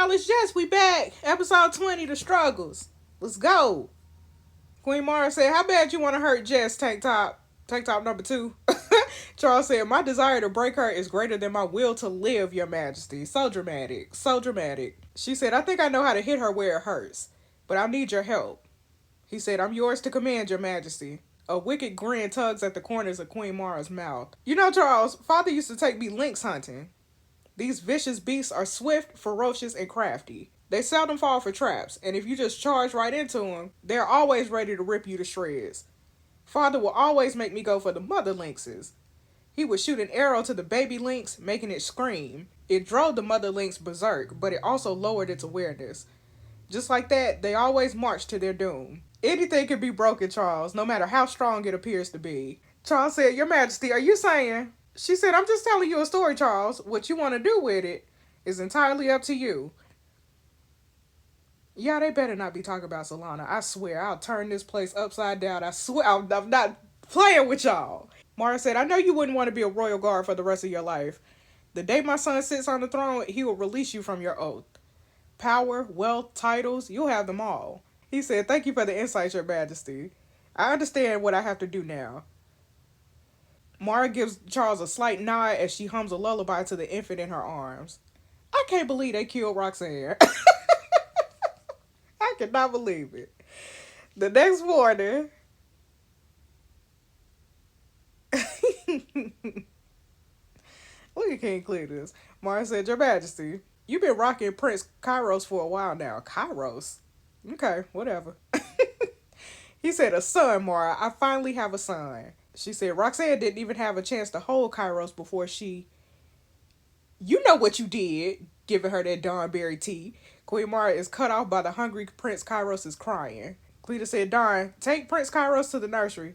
Palace, yes, we back. Episode 20, The Struggles. Let's go. Queen Mara said, how bad you want to hurt Jess, tank top? Tank top number 2. Charles said, my desire to break her is greater than my will to live, your majesty. So dramatic. So dramatic. She said, I think I know how to hit her where it hurts, but I'll need your help. He said, I'm yours to command, your majesty. A wicked grin tugs at the corners of Queen Mara's mouth. You know, Charles, father used to take me lynx hunting. These vicious beasts are swift, ferocious, and crafty. They seldom fall for traps, and if you just charge right into them, they're always ready to rip you to shreds. Father will always make me go for the mother lynxes. He would shoot an arrow to the baby lynx, making it scream. It drove the mother lynx berserk, but it also lowered its awareness. Just like that, they always march to their doom. Anything can be broken, Charles, no matter how strong it appears to be. Charles said, Your Majesty, are you saying... She said, I'm just telling you a story, Charles. What you want to do with it is entirely up to you. Yeah, they better not be talking about Solana. I swear, I'll turn this place upside down. I swear, I'm not playing with y'all. Mara said, I know you wouldn't want to be a royal guard for the rest of your life. The day my son sits on the throne, he will release you from your oath. Power, wealth, titles, you'll have them all. He said, thank you for the insight, Your Majesty. I understand what I have to do now. Mara gives Charles a slight nod as she hums a lullaby to the infant in her arms. I can't believe they killed Roxanne. I cannot believe it. The next morning... Look at King Cletus. Mara said, Your Majesty, you've been rocking Prince Kairos for a while now. Kairos? Okay, whatever. He said, a son, Mara. I finally have a son. She said, Roxanne didn't even have a chance to hold Kairos before she... You know what you did, giving her that Dawnberry tea. Queen Mara is cut off by the hungry Prince Kairos is crying. Cleta said, Dawn, take Prince Kairos to the nursery.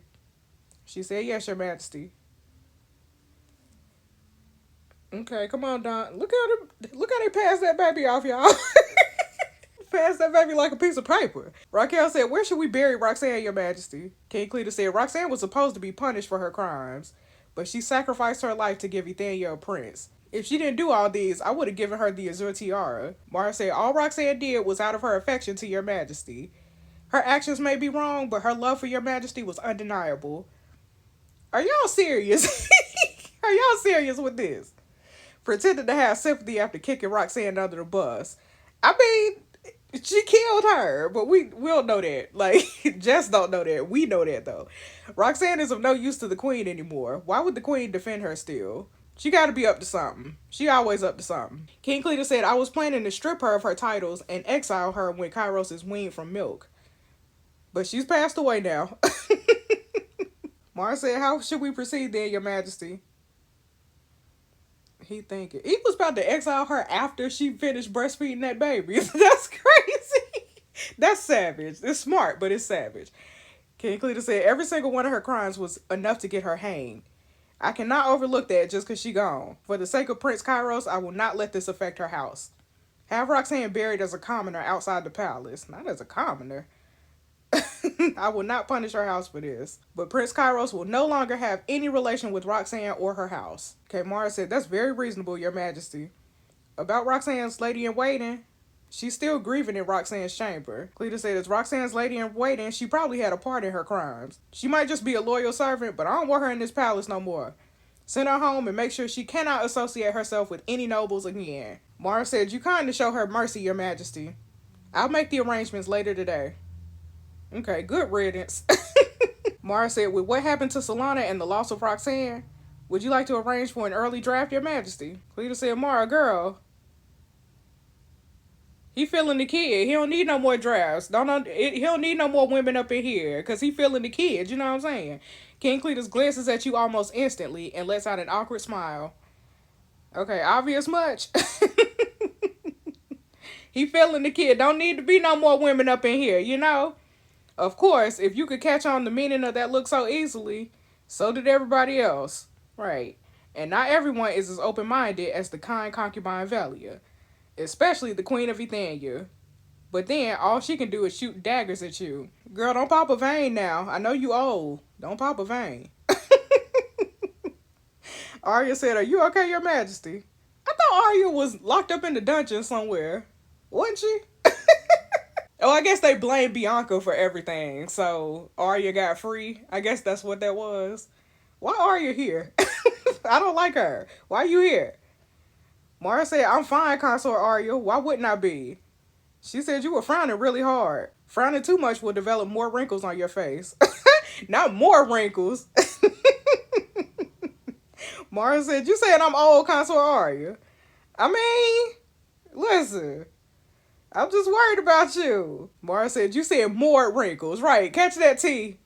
She said, yes, Your Majesty. Okay, come on, Dawn. Look how they passed that baby off, y'all. Pass that baby like a piece of paper. Raquel said, where should we bury Roxanne, Your Majesty? King Cletus said, Roxanne was supposed to be punished for her crimes, but she sacrificed her life to give Ethania a prince. If she didn't do all these, I would have given her the Azure Tiara. Mara said, all Roxanne did was out of her affection to Your Majesty. Her actions may be wrong, but her love for Your Majesty was undeniable. Are y'all serious? Are y'all serious with this? Pretended to have sympathy after kicking Roxanne under the bus. I mean... She killed her, but we'll know that. Like, Jess don't know that. We know that, though. Roxanne is of no use to the queen anymore. Why would the queen defend her still? She gotta be up to something. She always up to something. King Cletus said, I was planning to strip her of her titles and exile her when Kairos is weaned from milk. But she's passed away now. Mara said, how should we proceed then, Your Majesty? He thinking. He was about to exile her after she finished breastfeeding that baby. That's crazy. That's savage. It's smart, but it's savage. King Cletus said every single one of her crimes was enough to get her hanged. I cannot overlook that just because she gone. For the sake of Prince Kairos, I will not let this affect her house. Have Roxanne buried as a commoner outside the palace. Not as a commoner. I will not punish her house for this. But Prince Kairos will no longer have any relation with Roxanne or her house. Okay, Mara said, that's very reasonable, Your Majesty. About Roxanne's lady-in-waiting, she's still grieving in Roxanne's chamber. Cleta said, as Roxanne's lady-in-waiting, she probably had a part in her crimes. She might just be a loyal servant, but I don't want her in this palace no more. Send her home and make sure she cannot associate herself with any nobles again. Mara said, you kind to show her mercy, Your Majesty. I'll make the arrangements later today. Okay, good riddance. Mara said, with what happened to Solana and the loss of Roxanne, would you like to arrange for an early draft, Your Majesty? Cleta said, Mara, girl. He feeling the kid. He don't need no more drafts. He don't need no more women up in here because he feeling the kid. You know what I'm saying? King Cletus glances at you almost instantly and lets out an awkward smile. Okay, obvious much. He feeling the kid. Don't need to be no more women up in here, you know? Of course, if you could catch on the meaning of that look so easily, so did everybody else. Right. And not everyone is as open-minded as the kind concubine Velia. Especially the Queen of Ethania. But then, all she can do is shoot daggers at you. Girl, don't pop a vein now. I know you old. Don't pop a vein. Arya said, are you okay, Your Majesty? I thought Arya was locked up in the dungeon somewhere. Wasn't she? Oh, I guess they blame Bianca for everything. So Arya got free. I guess that's what that was. Why Arya here? I don't like her. Why you here? Mara said, I'm fine, Consort Arya. Why wouldn't I be? She said you were frowning really hard. Frowning too much will develop more wrinkles on your face. Not more wrinkles. Mara said, you saying I'm old, Consort Arya? I mean, listen. I'm just worried about you. Mara said, you said more wrinkles. Right, catch that T.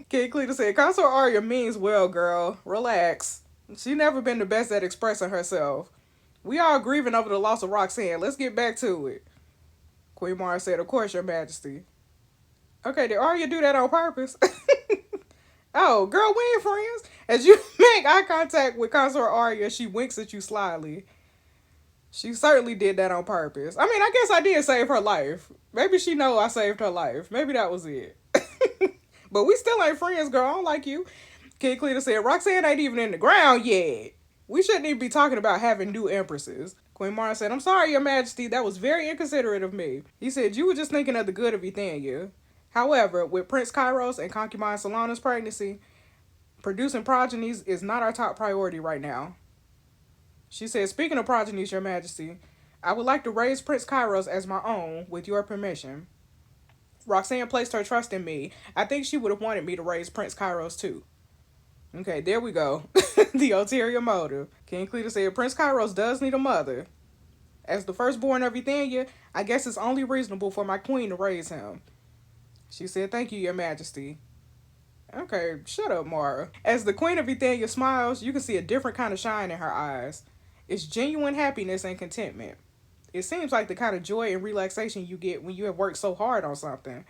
Kid Cleaver said, Consort Arya means well, girl. Relax. She never been the best at expressing herself. We all grieving over the loss of Roxanne. Let's get back to it. Queen Mara said, of course, your majesty. Okay, did Arya do that on purpose? Oh, girl, we ain't friends. As you make eye contact with Consort Arya, she winks at you slyly. She certainly did that on purpose. I mean, I guess I did save her life. Maybe she know I saved her life. Maybe that was it. But we still ain't friends, girl. I don't like you. Kid Cleaver said, Roxanne ain't even in the ground yet. We shouldn't even be talking about having new empresses. Queen Mara said, I'm sorry, your majesty. That was very inconsiderate of me. He said, you were just thinking of the good of Euthania. However, with Prince Kairos and concubine Solana's pregnancy, producing progenies is not our top priority right now. She said, speaking of progenies, your majesty, I would like to raise Prince Kairos as my own, with your permission. Roxanne placed her trust in me. I think she would have wanted me to raise Prince Kairos too. Okay, there we go. The ulterior motive. King Cletus said, Prince Kairos does need a mother. As the firstborn of Euthania, I guess it's only reasonable for my queen to raise him. She said, thank you, your majesty. Okay, shut up, Mara. As the queen of Euthania smiles, you can see a different kind of shine in her eyes. It's genuine happiness and contentment. It seems like the kind of joy and relaxation you get when you have worked so hard on something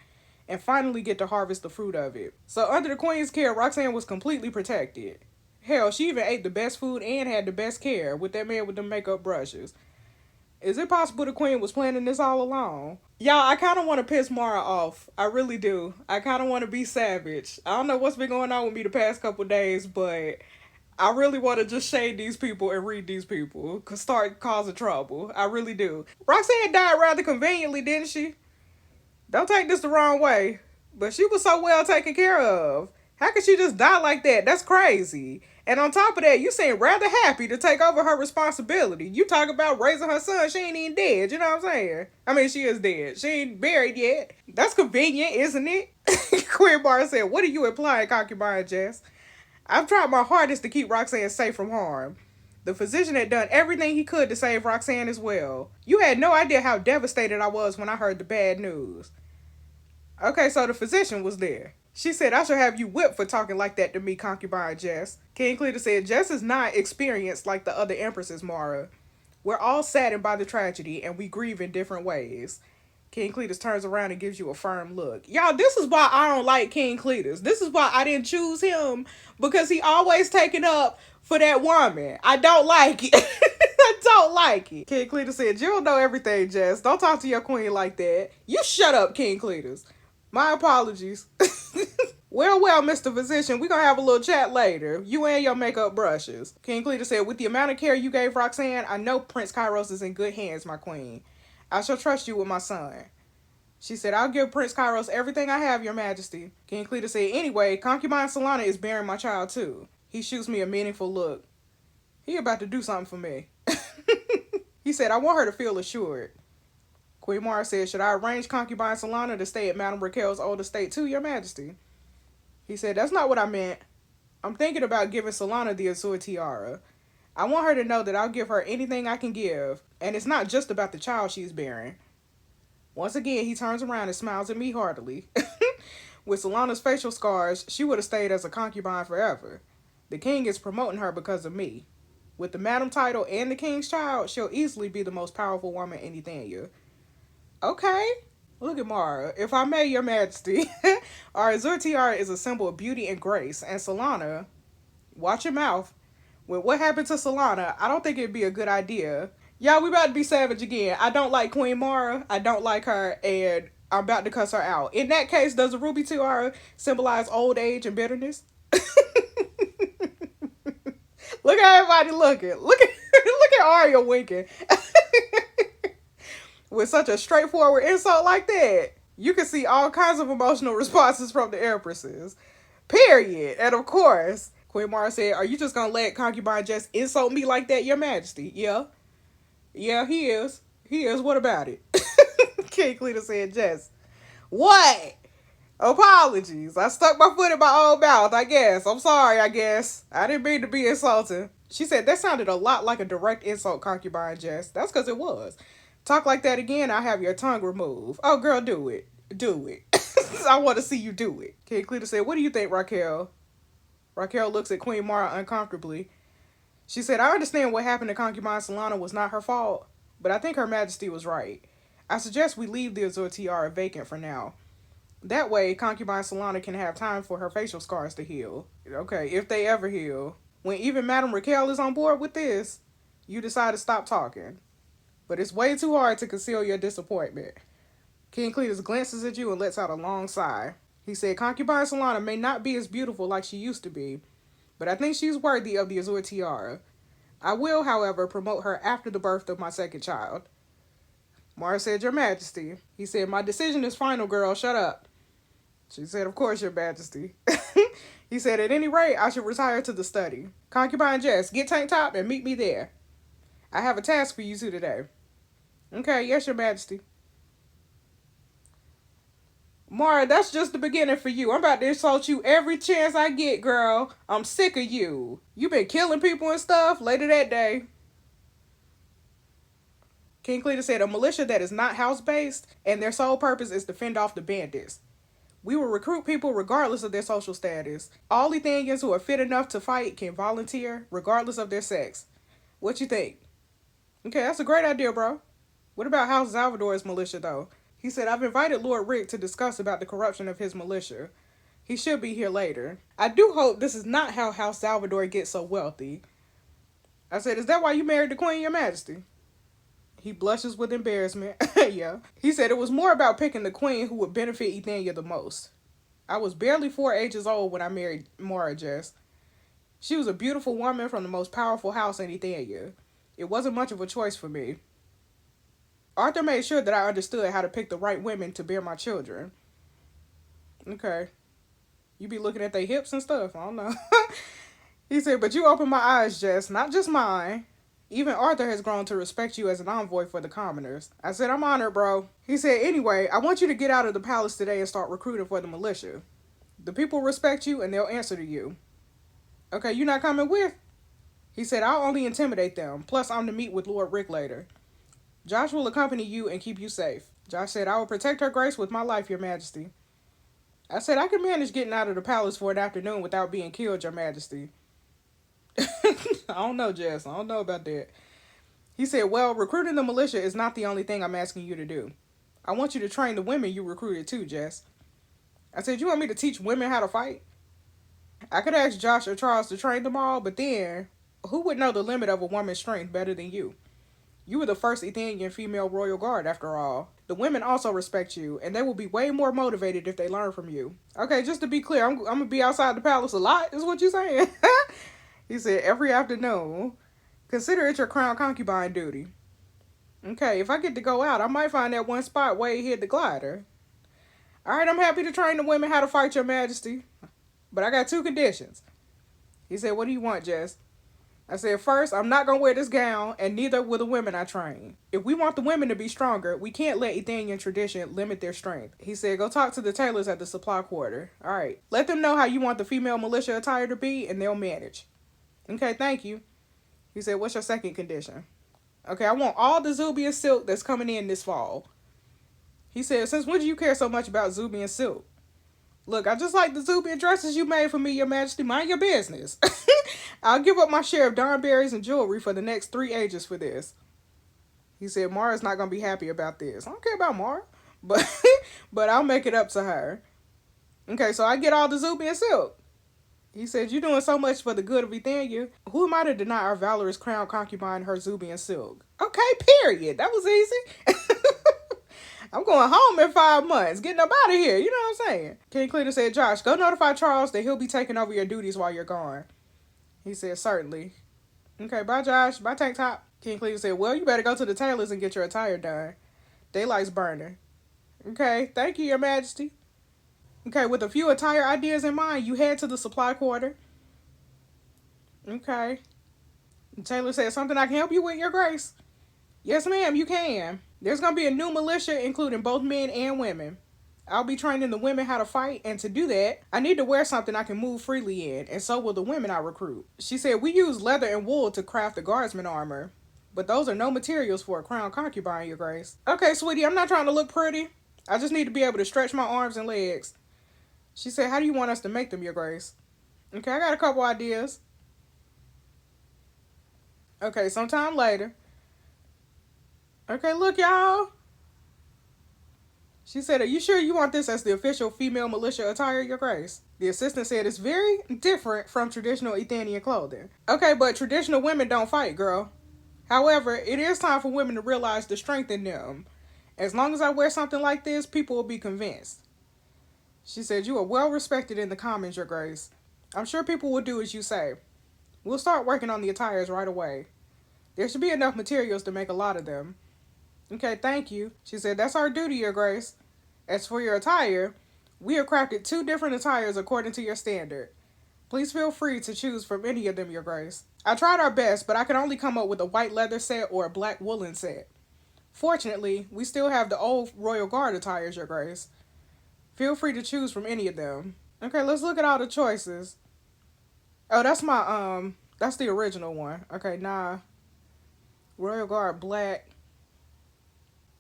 and finally get to harvest the fruit of it. So under the queen's care, Roxanne was completely protected. Hell, she even ate the best food and had the best care with that man with the makeup brushes. Is it possible the queen was planning this all along? Y'all, I kind of want to piss Mara off. I really do. I kind of want to be savage. I don't know what's been going on with me the past couple days, but I really want to just shade these people and read these people. Start causing trouble. I really do. Roxanne died rather conveniently, didn't she? Don't take this the wrong way, but she was so well taken care of. How could she just die like that? That's crazy. And on top of that, you seem rather happy to take over her responsibility. You talk about raising her son, she ain't even dead, you know what I'm saying? I mean, she is dead. She ain't buried yet. That's convenient, isn't it? Queen Bar said, what are you implying, concubine Jess? I've tried my hardest to keep Roxanne safe from harm. The physician had done everything he could to save Roxanne as well. You had no idea how devastated I was when I heard the bad news. Okay, so the physician was there. She said, I shall have you whipped for talking like that to me, concubine Jess. King Cletus said, Jess is not experienced like the other empresses, Mara. We're all saddened by the tragedy, and we grieve in different ways. King Cletus turns around and gives you a firm look. Y'all, this is why I don't like King Cletus. This is why I didn't choose him, because he always taking up for that woman. I don't like it. I don't like it. King Cletus said, you don't know everything, Jess. Don't talk to your queen like that. You shut up, King Cletus. My apologies. Well, Mr. Physician, we're going to have a little chat later. You and your makeup brushes. King Cletus said, with the amount of care you gave Roxanne, I know Prince Kairos is in good hands, my queen. I shall trust you with my son. She said, I'll give Prince Kairos everything I have, your majesty. King Cletus said, anyway, concubine Solana is bearing my child too. He shoots me a meaningful look. He about to do something for me. He said, I want her to feel assured. Queen Mara said, should I arrange concubine Solana to stay at Madame Raquel's old estate too, your majesty? He said, that's not what I meant. I'm thinking about giving Solana the Azure Tiara. I want her to know that I'll give her anything I can give, and it's not just about the child she's bearing. Once again, he turns around and smiles at me heartily. With Solana's facial scars, she would have stayed as a concubine forever. The king is promoting her because of me. With the madam title and the king's child, she'll easily be the most powerful woman in Euthania. Okay. Look at Mara. If I may, your majesty, our Azure Tiara is a symbol of beauty and grace, and Solana, watch your mouth. With what happened to Solana, I don't think it'd be a good idea. Y'all, we about to be savage again. I don't like Queen Mara. I don't like her, and I'm about to cuss her out. In that case, does the Ruby Tiara symbolize old age and bitterness? Look at everybody looking. Look at Arya winking. With such a straightforward insult like that, you can see all kinds of emotional responses from the empresses. Period. And of course, Queen Mara said, "Are you just gonna let Concubine just insult me like that, Your Majesty?" Yeah. Yeah, he is. He is. What about it? King Cletus said, "Jess, what? Apologies. I stuck my foot in my own mouth, I guess. I'm sorry, I guess. I didn't mean to be insulting." She said, "That sounded a lot like a direct insult, Concubine Jess." That's because it was. "Talk like that again, I'll have your tongue removed." "Oh, girl, do it. Do it." "I want to see you do it." King Cletus said, "What do you think, Raquel?" Raquel looks at Queen Mara uncomfortably. She said, "I understand what happened to Concubine Solana was not her fault, but I think Her Majesty was right. I suggest we leave the Azure Tiara vacant for now. That way, Concubine Solana can have time for her facial scars to heal. Okay, if they ever heal. When even Madame Raquel is on board with this, you decide to stop talking. But it's way too hard to conceal your disappointment." King Cletus glances at you and lets out a long sigh. He said, "Concubine Solana may not be as beautiful like she used to be, but I think she's worthy of the Azure Tiara. I will, however, promote her after the birth of my second child." Mara said, "Your Majesty." He said, "My decision is final, girl. Shut up." She said, "Of course, Your Majesty." He said, "At any rate, I should retire to the study. Concubine Jess, get Tank Top and meet me there. I have a task for you two today." "Okay, yes, Your Majesty." "Mara, that's just the beginning for you. I'm about to insult you every chance I get, girl. I'm sick of you. You been killing people and stuff." Later that day, King Cletus said, "A militia that is not house-based and their sole purpose is to fend off the bandits. We will recruit people regardless of their social status. All Ethanians who are fit enough to fight can volunteer regardless of their sex. What you think?" "Okay, that's a great idea, bro." "What about House Salvador's militia, though?" He said, "I've invited Lord Rick to discuss about the corruption of his militia. He should be here later. I do hope this is not how House Salvador gets so wealthy." I said, "Is that why you married the Queen, Your Majesty?" He blushes with embarrassment. Yeah. He said, "It was more about picking the queen who would benefit Ethania the most. I was barely 4 ages old when I married Mara Jess. She was a beautiful woman from the most powerful house in Ethania. It wasn't much of a choice for me. Arthur made sure that I understood how to pick the right women to bear my children." Okay. You be looking at their hips and stuff. I don't know. He said, "But you opened my eyes, Jess, not just mine. Even Arthur has grown to respect you as an envoy for the commoners." I said, "I'm honored, bro." He said, "Anyway, I want you to get out of the palace today and start recruiting for the militia. The people respect you and they'll answer to you." "Okay, you not coming with?" He said, "I'll only intimidate them. Plus, I'm to meet with Lord Rick later. Josh will accompany you and keep you safe." Josh said, "I will protect her grace with my life, Your Majesty." I said, "I can manage getting out of the palace for an afternoon without being killed, Your Majesty." I don't know, Jess. I don't know about that. He said, "Well, recruiting the militia is not the only thing I'm asking you to do. I want you to train the women you recruited too, Jess." I said, "You want me to teach women how to fight?" I could ask Josh or Charles to train them all, but then who would know the limit of a woman's strength better than you? You were the first Athenian female royal guard, after all. The women also respect you, and they will be way more motivated if they learn from you." Okay, just to be clear, I'm going to be outside the palace a lot, is what you're saying? He said, "Every afternoon. Consider it your crown concubine duty." Okay, if I get to go out, I might find that one spot way hid the glider. "All right, I'm happy to train the women how to fight, Your Majesty. But I got two conditions." He said, "What do you want, Jess?" I said, "First, I'm not going to wear this gown, and neither will the women I train. If we want the women to be stronger, we can't let Athenian tradition limit their strength." He said, "Go talk to the tailors at the supply quarter. All right. Let them know how you want the female militia attire to be, and they'll manage." "Okay, thank you." He said, "What's your second condition?" "Okay, I want all the Zubian silk that's coming in this fall." He said, "Since when do you care so much about Zubian silk?" "Look, I just like the Zubian dresses you made for me, Your Majesty. Mind your business." "I'll give up my share of darnberries and jewelry for the next 3 ages for this." He said, "Mara's not going to be happy about this." I don't care about Mara, but but I'll make it up to her. "Okay, so I get all the Zubian silk." He said, "You're doing so much for the good of Ethania. Who am I to deny our valorous crown concubine her Zubian silk?" Okay, period. That was easy. I'm going home in 5 months. Getting up out of here. You know what I'm saying? King Cletus said, "Josh, go notify Charles that he'll be taking over your duties while you're gone." He said, "Certainly." Okay, bye, Josh. Bye, Tank Top. King Cletus said, "Well, you better go to the tailors and get your attire done." Daylight's burning. Okay, thank you, Your Majesty. Okay, with a few attire ideas in mind, you head to the supply quarter. Okay. Taylor said, something I can help you with, Your Grace? Yes, ma'am, you can. There's going to be a new militia, including both men and women. I'll be training the women how to fight, and to do that, I need to wear something I can move freely in, and so will the women I recruit. She said, we use leather and wool to craft the guardsman armor, but those are no materials for a crown concubine, Your Grace. Okay, sweetie, I'm not trying to look pretty. I just need to be able to stretch my arms and legs. She said, how do you want us to make them, Your Grace? Okay, I got a couple ideas. Okay, sometime later. Okay, look, y'all. She said, are you sure you want this as the official female militia attire, Your Grace? The assistant said, it's very different from traditional Athenian clothing. Okay, but traditional women don't fight, girl. However, it is time for women to realize the strength in them. As long as I wear something like this, people will be convinced. She said, you are well respected in the commons, Your Grace. I'm sure people will do as you say. We'll start working on the attires right away. There should be enough materials to make a lot of them. Okay, thank you. She said, that's our duty, Your Grace. As for your attire, we have crafted 2 different attires according to your standard. Please feel free to choose from any of them, Your Grace. I tried our best, but I could only come up with a white leather set or a black woolen set. Fortunately, we still have the old Royal Guard attires, Your Grace. Feel free to choose from any of them. Okay, let's look at all the choices. Oh, that's the original one. Okay, nah. Royal Guard black.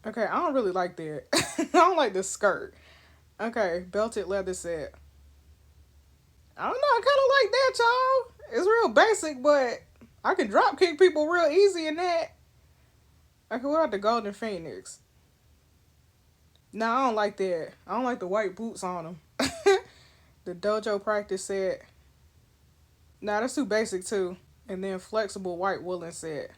Okay, I don't really like that. I don't like this skirt. Okay, belted leather set. I don't know, I kind of like that, y'all. It's real basic, but I can drop kick people real easy in that. Okay, what about the Golden Phoenix? No, I don't like that. I don't like the white boots on them. The dojo practice set. Nah, that's too basic too. And then flexible white woolen set.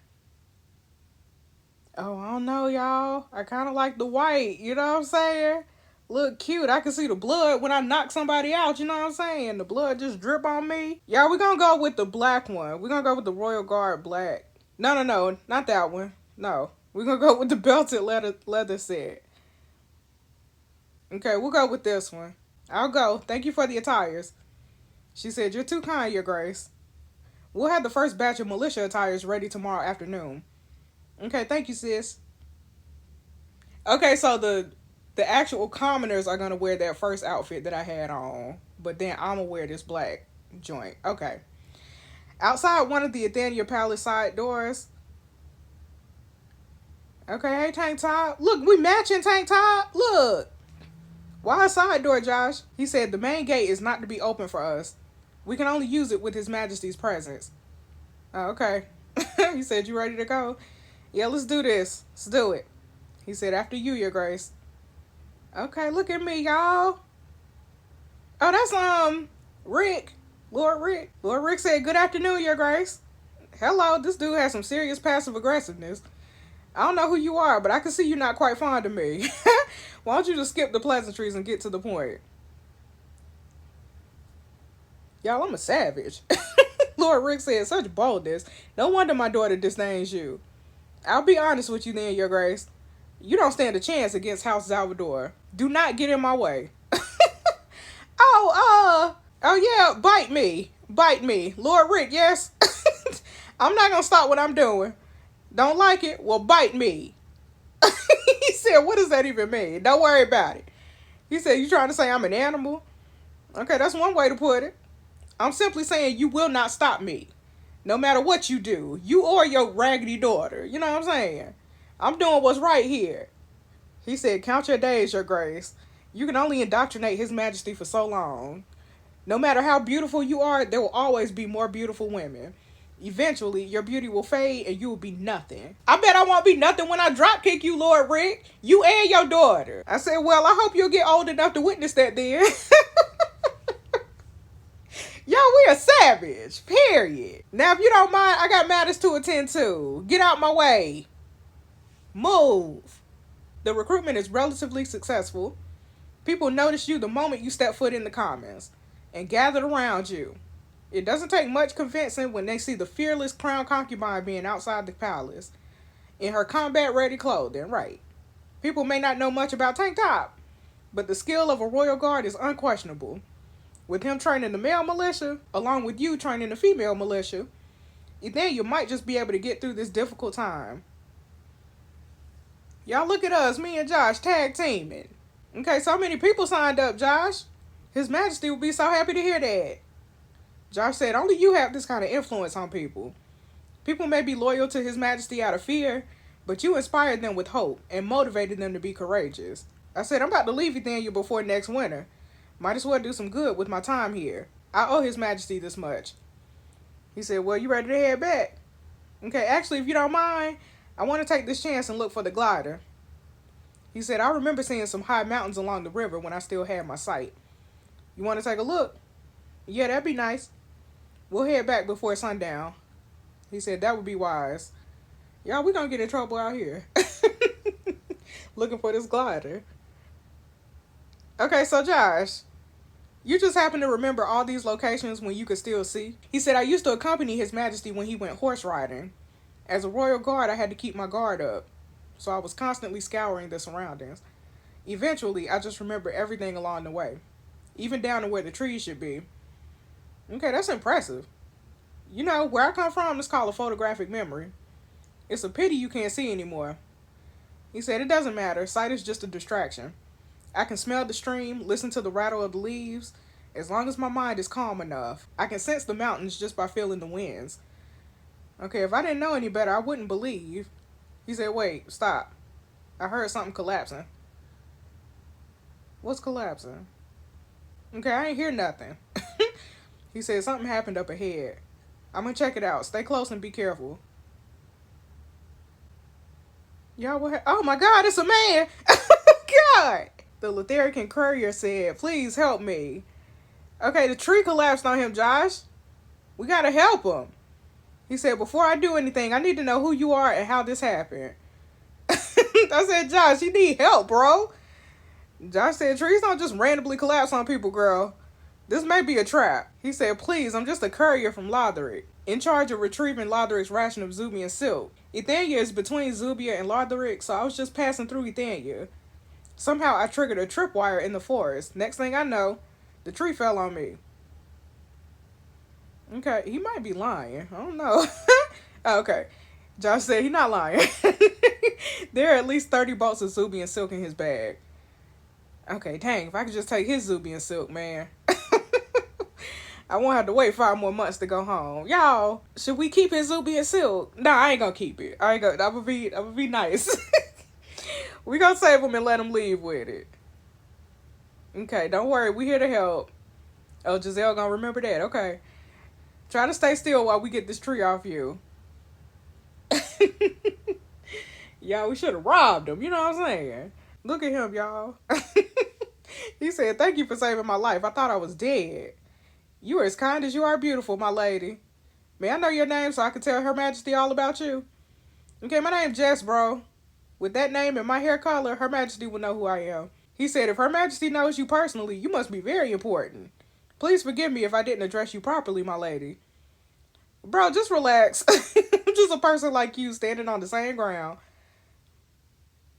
Oh, I don't know, y'all. I kind of like the white, you know what I'm saying? Look cute. I can see the blood when I knock somebody out, you know what I'm saying? The blood just drip on me. Y'all, we're going to go with the black one. We're going to go with the Royal Guard black. No, not that one. No. We're going to go with the belted leather set. Okay, we'll go with this one. I'll go. Thank you for the attires. She said, you're too kind, Your Grace. We'll have the first batch of militia attires ready tomorrow afternoon. Okay, thank you, sis. Okay, so the actual commoners are going to wear that first outfit that I had on. But then I'm going to wear this black joint. Okay. Outside one of the Athenia Palace side doors. Okay, hey, Tank Top. Look, we matching, Tank Top. Look. Why a side door, Josh? He said the main gate is not to be open for us. We can only use it with His Majesty's presence. Oh, okay. He said, you ready to go? Yeah, let's do this. Let's do it. He said, after you, Your Grace. Okay, look at me, y'all. Oh, that's, Rick. Lord Rick. Lord Rick said, good afternoon, Your Grace. Hello, this dude has some serious passive aggressiveness. I don't know who you are, but I can see you're not quite fond of me. Why don't you just skip the pleasantries and get to the point? Y'all, I'm a savage. Lord Rick said, such boldness. No wonder my daughter disdains you. I'll be honest with you then, Your Grace. You don't stand a chance against House Salvador. Do not get in my way. Oh yeah, bite me. Bite me. Lord Rick, yes? I'm not going to stop what I'm doing. Don't like it? Well, bite me. He said, what does that even mean? Don't worry about it. He said, you trying to say I'm an animal? Okay, that's one way to put it. I'm simply saying you will not stop me. No matter what you do. You or your raggedy daughter. You know what I'm saying? I'm doing what's right here. He said, count your days, Your Grace. You can only indoctrinate His Majesty for so long. No matter how beautiful you are, there will always be more beautiful women. Eventually, your beauty will fade and you will be nothing. I bet I won't be nothing when I drop kick you, Lord Rick. You and your daughter. I said, well, I hope you'll get old enough to witness that then. Yo, we a savage. Period. Now, if you don't mind, I got matters to attend to. Get out my way. Move. The recruitment is relatively successful. People notice you the moment you step foot in the commons and gathered around you. It doesn't take much convincing when they see the fearless crown concubine being outside the palace in her combat-ready clothing, right? People may not know much about Tank Top, but the skill of a royal guard is unquestionable. With him training the male militia, along with you training the female militia, then you might just be able to get through this difficult time. Y'all look at us, me and Josh tag teaming. Okay, so many people signed up, Josh. His Majesty would be so happy to hear that. Josh said, only you have this kind of influence on people. People may be loyal to His Majesty out of fear, but you inspired them with hope and motivated them to be courageous. I said, I'm about to leave Ethania before next winter. Might as well do some good with my time here. I owe His Majesty this much. He said, well, you ready to head back? Okay, actually, if you don't mind, I want to take this chance and look for the glider. He said, I remember seeing some high mountains along the river when I still had my sight. You want to take a look? Yeah, that'd be nice. We'll head back before sundown. He said, that would be wise. Y'all, we gonna get in trouble out here. Looking for this glider. Okay, so Josh, you just happen to remember all these locations when you could still see? He said, I used to accompany His Majesty when he went horse riding. As a royal guard, I had to keep my guard up, so I was constantly scouring the surroundings. Eventually, I just remember everything along the way, even down to where the trees should be. Okay, that's impressive. You know, where I come from, it's called a photographic memory. It's a pity you can't see anymore. He said, it doesn't matter. Sight is just a distraction. I can smell the stream, listen to the rattle of the leaves. As long as my mind is calm enough, I can sense the mountains just by feeling the winds. Okay, if I didn't know any better, I wouldn't believe. He said, wait, stop. I heard something collapsing. What's collapsing? Okay, I ain't hear nothing. He said, something happened up ahead. I'm gonna check it out. Stay close and be careful. Y'all, what? Oh my God, it's a man! God! The Letherican courier said, please help me. Okay, the tree collapsed on him, Josh. We gotta help him. He said, before I do anything, I need to know who you are and how this happened. I said, Josh, you need help, bro. Josh said, trees don't just randomly collapse on people, girl. This may be a trap. He said, please, I'm just a courier from Lotharic, in charge of retrieving Lotharic's ration of Zubian silk. Ethania is between Zubia and Lotharic, so I was just passing through Ethania. Somehow I triggered a tripwire in the forest. Next thing I know, the tree fell on me. Okay, he might be lying. I don't know. Okay. Josh said he's not lying. There are at least 30 bolts of Zubian silk in his bag. Okay, dang, if I could just take his Zubian silk, man. I won't have to wait 5 more months to go home. Y'all, should we keep his Zubian silk? Nah, I ain't gonna keep it. I'm gonna be nice. We gonna save him and let him leave with it. Okay, don't worry, we here to help. Oh, Giselle gonna remember that. Okay. Try to stay still while we get this tree off you. Y'all, we should have robbed him. You know what I'm saying? Look at him, y'all. He said, thank you for saving my life. I thought I was dead. You are as kind as you are beautiful, my lady. May I know your name so I can tell Her Majesty all about you? Okay, my name's Jess, bro. With that name and my hair color, Her Majesty will know who I am. He said, if Her Majesty knows you personally, you must be very important. Please forgive me if I didn't address you properly, my lady. Bro, just relax. I'm just a person like you standing on the same ground.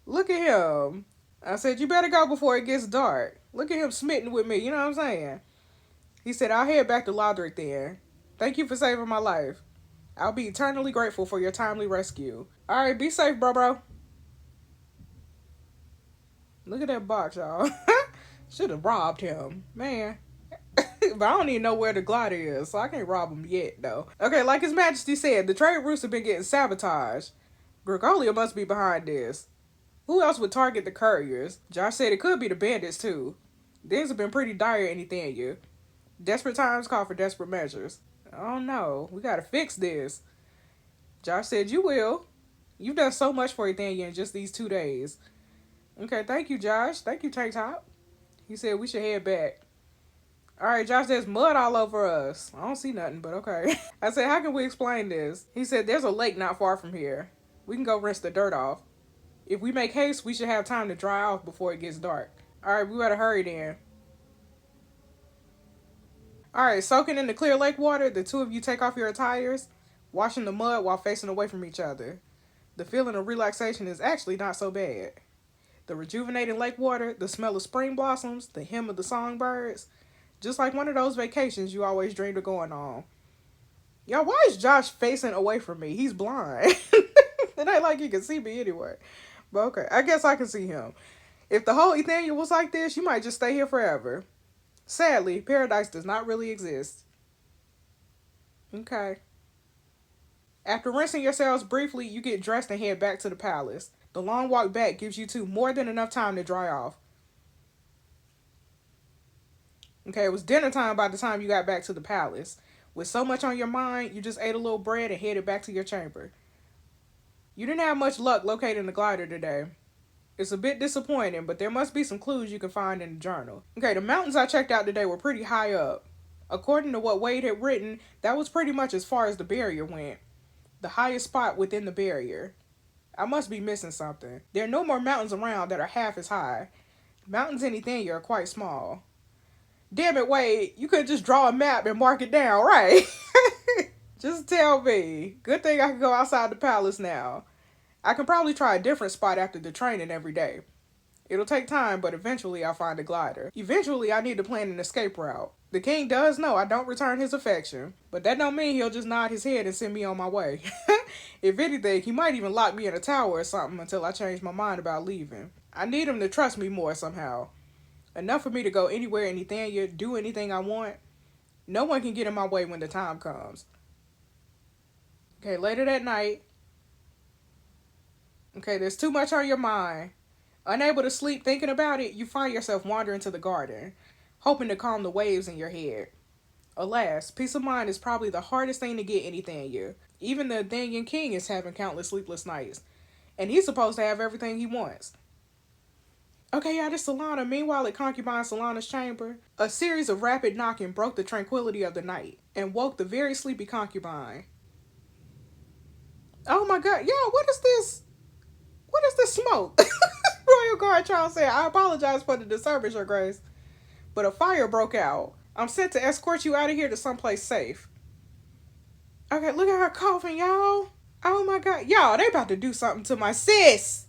Look at him. I said, you better go before it gets dark. Look at him smitten with me, you know what I'm saying? He said, I'll head back to Lotharic then. Thank you for saving my life. I'll be eternally grateful for your timely rescue. Alright, be safe, bro. Look at that box, y'all. Should have robbed him. Man. But I don't even know where the glider is, so I can't rob him yet, though. Okay, like His Majesty said, the trade routes have been getting sabotaged. Gregolia must be behind this. Who else would target the couriers? Josh said it could be the bandits, too. Things have been pretty dire in Ethania. Desperate times call for desperate measures. Oh no, we gotta fix this. Josh said you will. You've done so much for Ethania in just these 2 days. Okay, thank you, Josh. Thank you, Tank Top. He said we should head back. Alright, Josh, there's mud all over us. I don't see nothing, but okay. I said, how can we explain this? He said, there's a lake not far from here. We can go rinse the dirt off. If we make haste, we should have time to dry off before it gets dark. Alright, we better hurry then. Alright, soaking in the clear lake water, the two of you take off your attires, washing the mud while facing away from each other. The feeling of relaxation is actually not so bad. The rejuvenating lake water, the smell of spring blossoms, the hymn of the songbirds. Just like one of those vacations you always dreamed of going on. Y'all, why is Josh facing away from me? He's blind. It ain't like he can see me anyway. But okay, I guess I can see him. If the whole Ethania was like this, you might just stay here forever. Sadly, paradise does not really exist. Okay. After rinsing yourselves briefly, you get dressed and head back to the palace. The long walk back gives you two more than enough time to dry off. Okay, it was dinner time by the time you got back to the palace. With so much on your mind, you just ate a little bread and headed back to your chamber. You didn't have much luck locating the glider today. It's a bit disappointing, but there must be some clues you can find in the journal. Okay, the mountains I checked out today were pretty high up. According to what Wade had written, that was pretty much as far as the barrier went. The highest spot within the barrier. I must be missing something. There are no more mountains around that are half as high. Mountains in Ethania are quite small. Damn it, Wade, you could just draw a map and mark it down, right? Just tell me. Good thing I can go outside the palace now. I can probably try a different spot after the training every day. It'll take time, but eventually I'll find a glider. Eventually, I need to plan an escape route. The king does know I don't return his affection, but that don't mean he'll just nod his head and send me on my way. If anything, he might even lock me in a tower or something until I change my mind about leaving. I need him to trust me more somehow. Enough for me to go anywhere in Ethania, do anything I want. No one can get in my way when the time comes. Okay, later that night. Okay, there's too much on your mind. Unable to sleep thinking about it, you find yourself wandering to the garden, hoping to calm the waves in your head. Alas, peace of mind is probably the hardest thing to get in Ethania. Even the Athenian king is having countless sleepless nights, and he's supposed to have everything he wants. Okay, yeah, this Solana. Meanwhile, at concubine Solana's chamber, a series of rapid knocking broke the tranquility of the night and woke the very sleepy concubine. Oh my god, yo, what is this? What is this smoke? Royal Guard Charles said, I apologize for the disturbance, Your Grace, but a fire broke out. I'm set to escort you out of here to someplace safe. Okay, look at her coughing, y'all. Oh my god. Y'all, they about to do something to my sis.